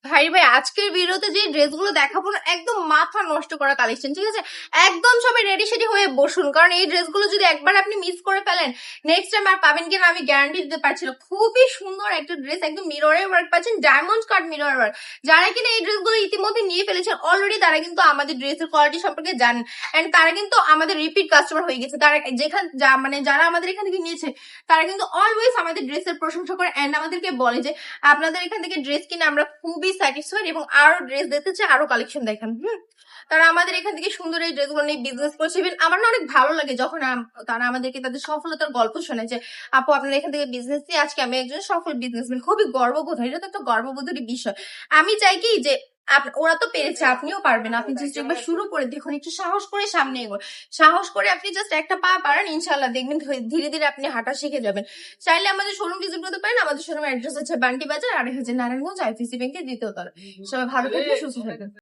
ভাই আজকের ভিডিওতে যে ড্রেসগুলো দেখাবো না একদম মাথা নষ্ট করা কালেকশন, ঠিক আছে? একদম সবাই রেডি সেডি হয়ে বসুন, কারণ এই ড্রেসগুলো যদি একবার আপনি মিস করে ফেলেন নেক্সট টাইম আর পাবেন কিনা আমি গ্যারান্টি দিতে পারছি না। খুবই সুন্দর একটা ড্রেস, একদম মিররের ওয়ার্ক পাচ্ছেন, ডায়মন্ড কাট মিরর ওয়ার্ক। যারা কিনা এই ড্রেসগুলো ইতিমধ্যে নিয়ে ফেলেছেন অলরেডি, তারা কিন্তু আমাদের ড্রেসের কোয়ালিটি সম্পর্কে জানেন, এন্ড তারা কিন্তু আমাদের রিপিট কাস্টমার হয়ে গেছে। তারা মানে যারা আমাদের এখান থেকে নিয়েছে তারা কিন্তু অলওয়েজ আমাদের ড্রেসের প্রশংসা করে এন্ড আমাদেরকে বলে যে আপনাদের এখান থেকে ড্রেস কিনে আমরা খুবই স্যাটিসফাইড এবং আরো ড্রেস দেখতে চাই, আরো কালেকশন দেখান। তারা আমাদের এখান থেকে সুন্দর এই ড্রেসগুলো নিয়ে বিজনেস করছে। ইভেন আমার না অনেক ভালো লাগে যখন তারা আমাদেরকে তাদের সফলতার গল্প শোনে যে আপু আপনাদের এখান থেকে বিজনেস দিয়ে আজকে আমি একজন সফল বিজনেসম্যান। খুবই গর্ববোধ হয়, এটা তো একটা গর্ববোধেরই বিষয়। আমি চাই কি যে ওরা তো পেরেছে, আপনিও পারবেন। আপনি জাস্ট একবার শুরু করে দেখুন, একটু সাহস করে সামনে এগোন। সাহস করে আপনি জাস্ট একটা পা পারেন, ইনশাল্লাহ দেখবেন ধীরে ধীরে আপনি হাঁটা শিখে যাবেন। চাইলে আমাদের শোরুম ভিজিট করতে পারেন। আমাদের শোরুম অ্যাড্রেস হচ্ছে বান্টি বাজার, আর হচ্ছে নারায়ণগঞ্জ আইপিসি ব্যাংকের দ্বিতীয় তলা। সবাই ভালো থাকবে, সুস্থ থাকবেন।